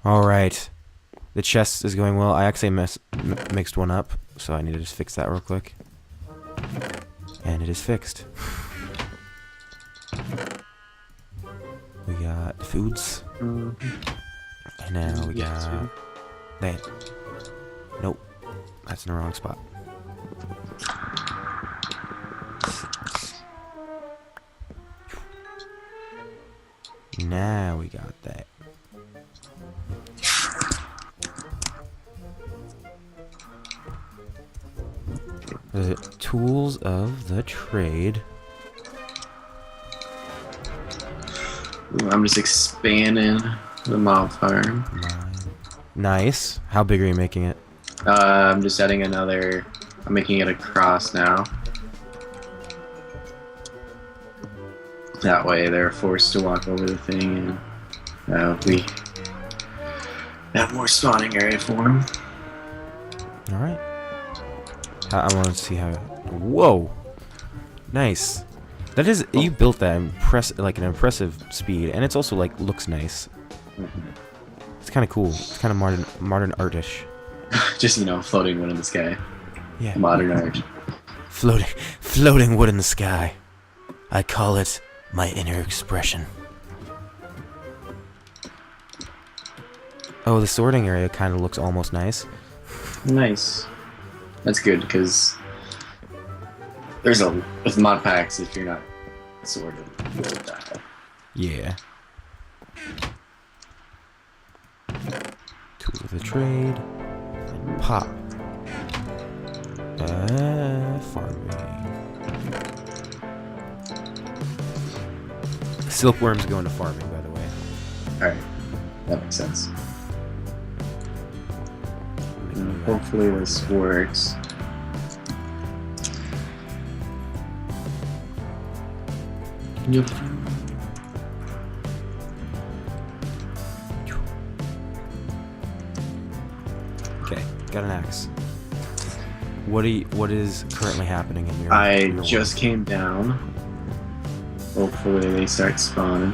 Alright. The chest is going well. I actually mixed one up, so I need to just fix that real quick. And it is fixed. We got foods. And now we got that. Nope. That's in the wrong spot. Now we got that. The tools of the trade. Ooh, I'm just expanding the mob farm. Nice. How big are you making it? I'm just adding another. I'm making it a cross now. That way they're forced to walk over the thing, and we have more spawning area for them. Alright. I want to see how... Whoa! Nice. That is... You built that like an impressive speed, and it's also, like, looks nice. It's kind of cool. It's kind of modern artish. Just, you know, floating wood in the sky. Yeah. Modern art. Floating wood in the sky. I call it my inner expression. Oh, the sorting area kind of looks almost nice. Nice. That's good, because there's with mod packs, if you're not sorted, you'll die. Yeah. Tools of the trade. And pop. Farming. Silkworms go into farming, by the way. Alright. That makes sense. Hopefully this works. Yep. Okay, got an axe. What is currently happening in your I just came down. Hopefully they start spawning.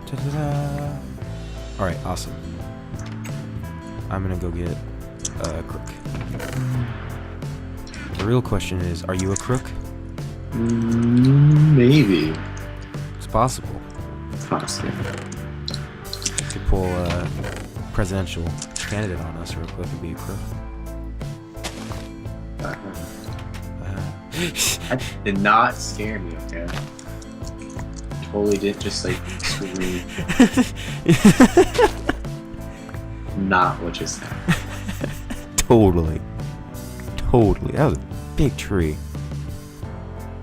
Ta-da-da. Alright, awesome. I'm gonna go get a crook. The real question is, are you a crook? Maybe. It's possible. Possibly. You could pull a presidential candidate on us real quick and be a crook. That did not scare me, okay? Totally didn't just like scream. Not what just happened. Totally. That was a big tree.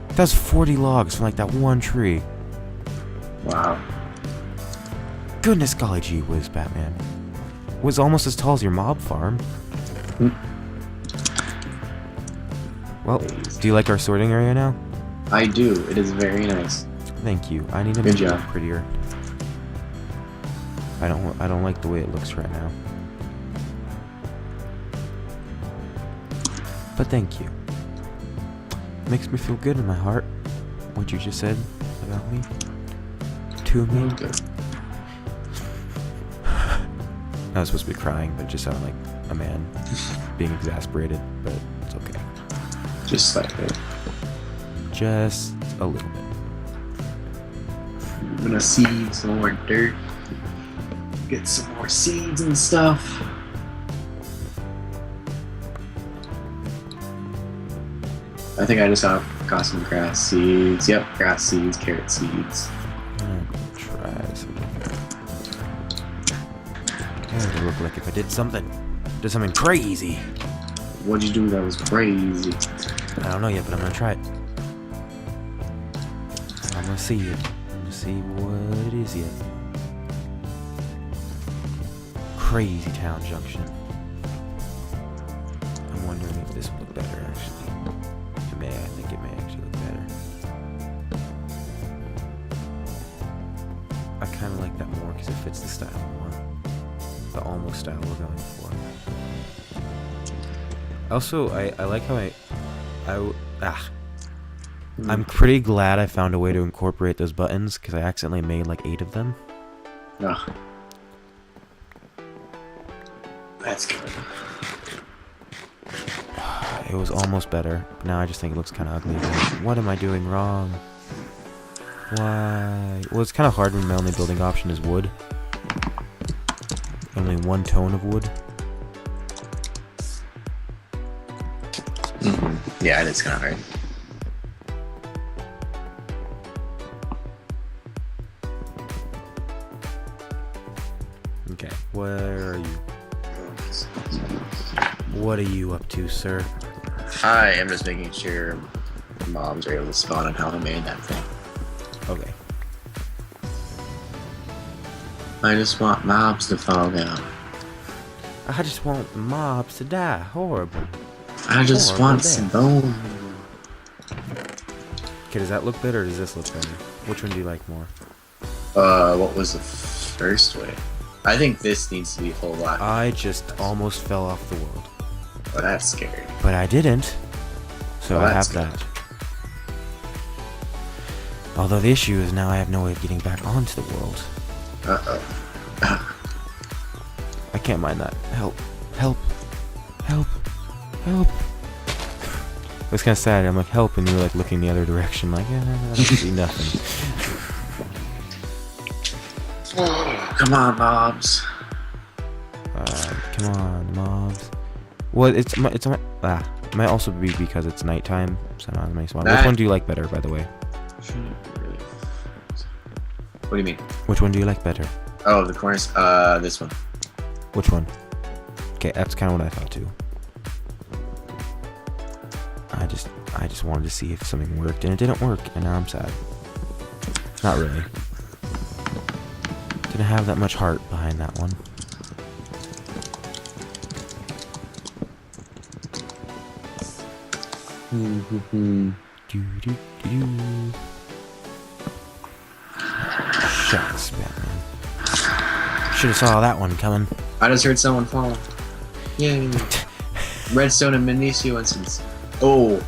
That was 40 logs from like that one tree. Wow. Goodness golly gee whiz, Batman. It was almost as tall as your mob farm. Well, do you like our sorting area now? I do. It is very nice. Thank you. I need to make it prettier. I don't like the way it looks right now. But thank you. Makes me feel good in my heart. What you just said about me. To me. Good. I was supposed to be crying, but it just sounded like a man being exasperated, but it's okay. Just slightly. Just a little bit. I'm gonna seed some more dirt. Get some more seeds and stuff. I think I just got some grass seeds. Yep, grass seeds, carrot seeds. I'm gonna try something. That would look like if I did something crazy. What'd you do that was crazy? I don't know yet, but I'm gonna try it. I'm gonna see it. I'm gonna see what it is yet. Crazy Town Junction. I'm wondering if this would look better, actually. It may. I think it may actually look better. I kind of like that more because it fits the style more. The almost style we're going for. Also, I like how I'm pretty glad I found a way to incorporate those buttons because I accidentally made like 8 of them. Oh. That's good. It was almost better. But now I just think it looks kind of ugly. Like, what am I doing wrong? Why? Well, it's kind of hard when my only building option is wood. Only one tone of wood. Mm-hmm. Yeah, it is kind of hard. Okay, where are you? What are you up to, sir? I am just making sure mobs are able to spawn on how I made that thing. Okay. I just want mobs to fall down. I just want mobs to die. Horrible. I just Horrible want death. some bone. Okay, does that look better or does this look better? Which one do you like more? What was the first way? I think this needs to be full black. I just almost fell off the world. Oh, that's scary. But I didn't. So Well, I that's have that. Although the issue is now I have no way of getting back onto the world. Uh-oh. I can't mind that. Help. Help. Help. Help. It was kind of sad. I'm like, help, and you were like looking the other direction, like, I don't see nothing. Come on, mobs. Come on, mobs. Well, it might also be because it's nighttime, so not as many spawns. Which That- one do you like better, by the way? What do you mean? Which one do you like better? Oh, the corners. This one. Which one? Okay, that's kind of what I thought too. I just wanted to see if something worked, and it didn't work, and now I'm sad. Not really. Didn't have that much heart behind that one. Shots, Batman. Should have saw that one coming. I just heard someone fall. Yay. Redstone and Magnesia instance. Oh,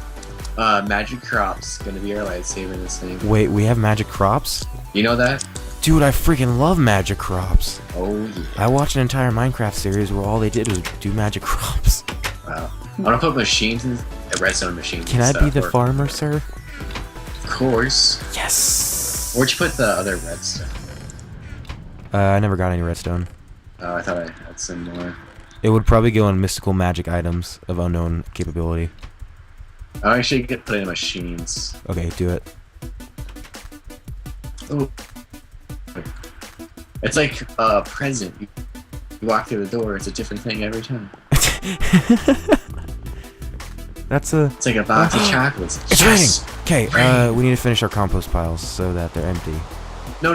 magic crops gonna be our lightsaber in this thing. Wait, we have magic crops? You know that? Dude, I freaking love magic crops. Oh yeah. I watched an entire Minecraft series where all they did was do magic crops. Wow. I wanna put machines in redstone machines. Can I and be stuff, the or- farmer, sir? Of course. Yes! Where'd you put the other redstone? I never got any redstone. Oh, I thought I had some more. It would probably go on mystical magic items of unknown capability. I actually get put in machines. Okay, do it. Oh. It's like a present. You walk through the door, it's a different thing every time. That's a... It's like a box of chocolates. It's Yes! raining! Okay, Rain. we need to finish our compost piles so that they're empty. No.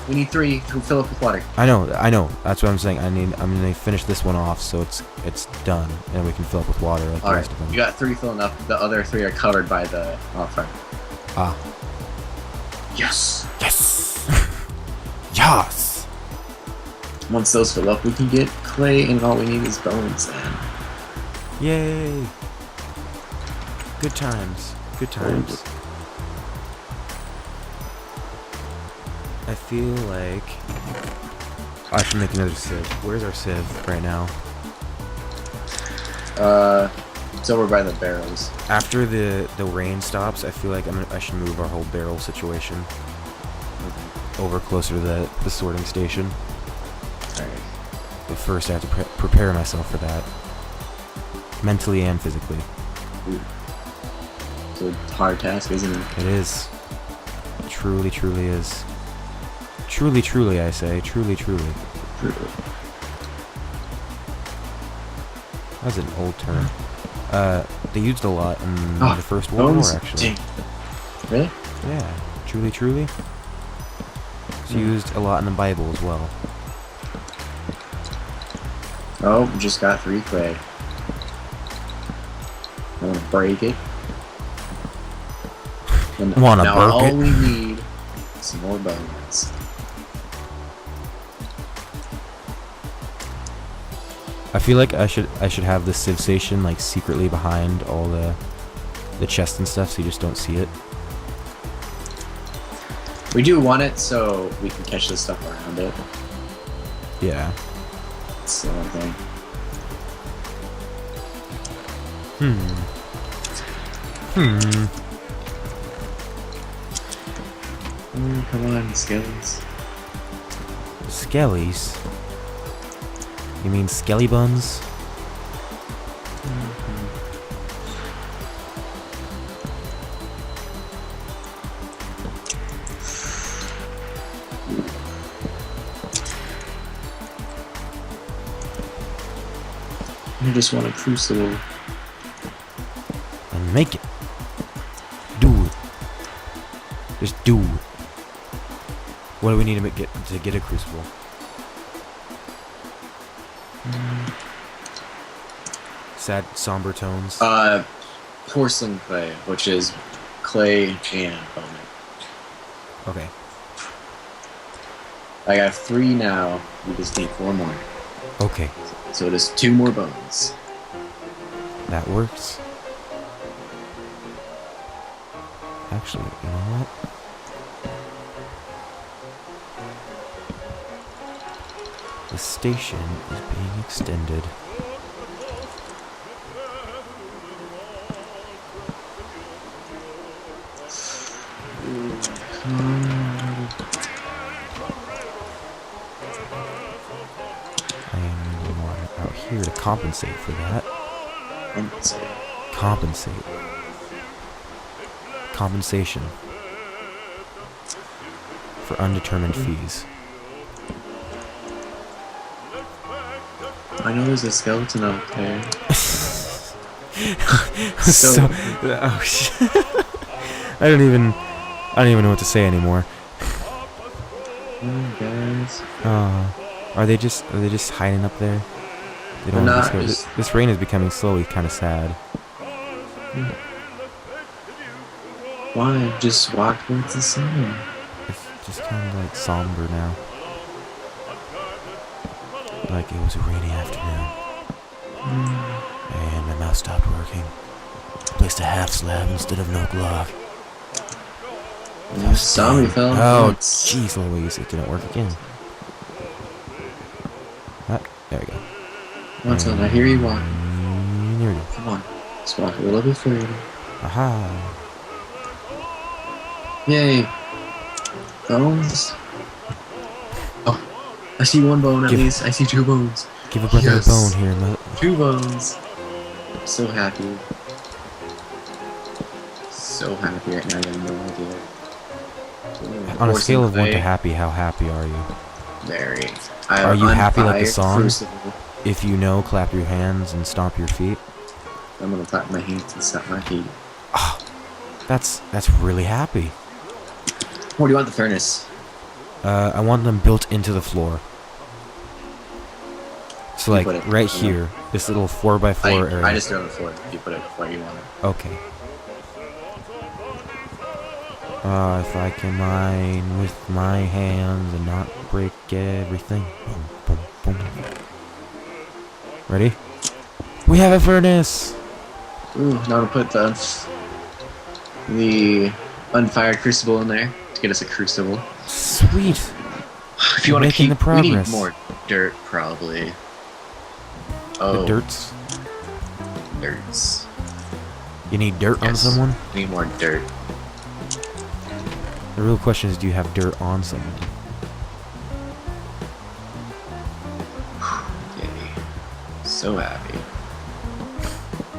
We need 3 to fill up with water. I know. That's what I'm saying. I'm gonna finish this one off so it's done, and we can fill up with water like the Alright, rest of them. you got 3 filling up. The other 3 are covered by the fire. Ah. Yes! Yes! Yes! Once those fill up, we can get clay, and all we need is bones. Yay! Good times. Good times. I feel like I should make another sieve. Where's our sieve right now? It's over by the barrels. After the rain stops, I feel like I should move our whole barrel situation over closer to the sorting station. Alright. But first, I have to prepare myself for that, mentally and physically. It's a hard task, isn't it? It is. Truly, truly is. Truly, truly, I say. Truly, truly. That's an old term. They used a lot in the First World War, actually. Dang. Really? Yeah. Truly, truly. It's used a lot in the Bible as well. Oh, we just got 3 clay. I'm gonna break it. And Wanna now break all it? we need is some more bones. I feel like I should have the Civ station like secretly behind all the chests and stuff, so you just don't see it. We do want it so we can catch this stuff around it. Yeah. So okay. Come on, skellies. Skellies? You mean skelly buns? I just want a crucible. And make it. Do it. Just do it. What do we need to get a crucible? Sad, somber tones. Porcelain clay, which is clay and bone. Okay. I got 3 now. We just need 4 more. Okay. So it is 2 more bones. That works. Actually, you know what? The station is being extended. I am out here to compensate for that. Compensate. Compensation. For undetermined fees. I know there's a skeleton out there. Oh shit. I don't even know what to say anymore. Guys. Are they just hiding up there? They don't want to discover. This rain is becoming slowly kind of sad. Why? Just walk towards the sun. It's just kind of like somber now. Like it was a rainy afternoon. And my mouse stopped working. Placed a half slab instead of no block. Zombie fell. Oh, jeez Louise, it didn't work again. Ah, there we go. Once on, I hear you walk. There we go. Come on, let's walk a little bit further. Aha. Yay. Bones. Oh, I see 1 bone at least. I see 2 bones. Give a brother a bone here, 2 bones. I'm so happy. So happy right now, I have no idea. On a scale of 1 to happy, how happy are you? Very. Are you happy like the song? Crucible. If you know, clap your hands and stomp your feet. I'm gonna clap my hands and stomp my feet. Oh, that's really happy. Where do you want the furnace? I want them built into the floor. So like right here, this little 4x4 area. I just throw it on the floor. You put it where you want it. Okay. If I can mine with my hands and not break everything. Boom, boom, boom. Ready? We have a furnace! Ooh, now to put the unfired crucible in there to get us a crucible. Sweet! If you want to keep the progress. We need more dirt, probably. Oh. The dirts? Dirts. You need dirt on someone? We need more dirt. The real question is, do you have dirt on someone? Yay. So happy.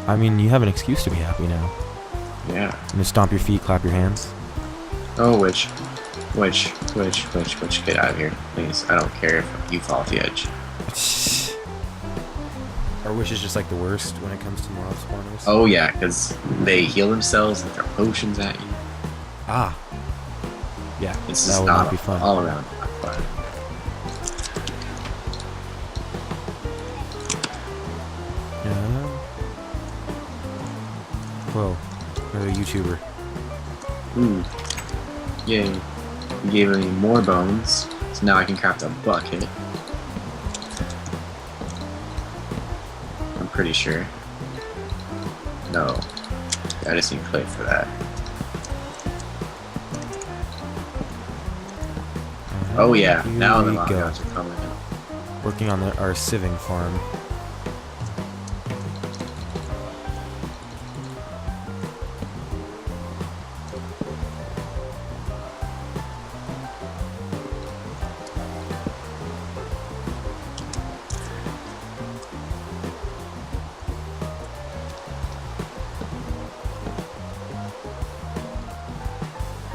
I mean, you have an excuse to be happy now. Yeah. You just stomp your feet, clap your hands. Oh, which? Get out of here, please. I don't care if you fall off the edge. Our wish is just like the worst when it comes to moral spawners. Oh yeah, because they heal themselves and throw potions at you. Ah. Yeah, This that is would not be fun. all around fun. Whoa, another YouTuber. Ooh. Yay. You gave me more bones, so now I can craft a bucket. I'm pretty sure. No. I just need clay for that. Oh yeah, now the mongols are coming in. working on our sieving farm.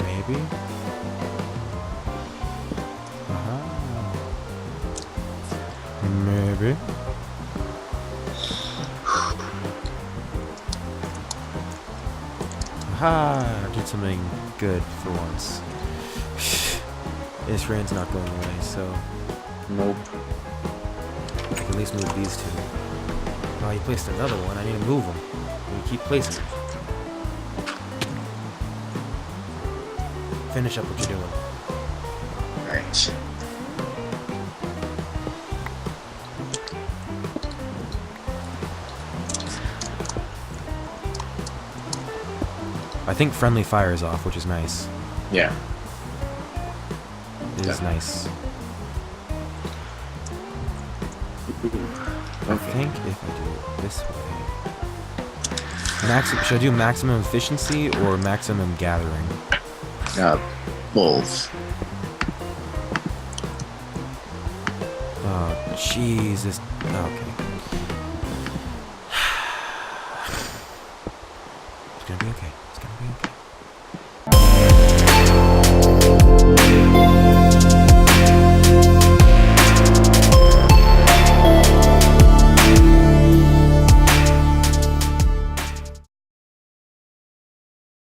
Maybe? Maybe. Aha! I did something good for once. This rain's not going away, so Nope. I can at least move these two. Oh, you placed another one. I need to move them. You keep placing them. Finish up what you're doing. Alright. I think friendly fire is off, which is nice. Yeah. It is nice. I think if I do it this way... should I do maximum efficiency or maximum gathering? Both. Oh, Jesus. Okay. It's gonna be okay. It's gonna be okay.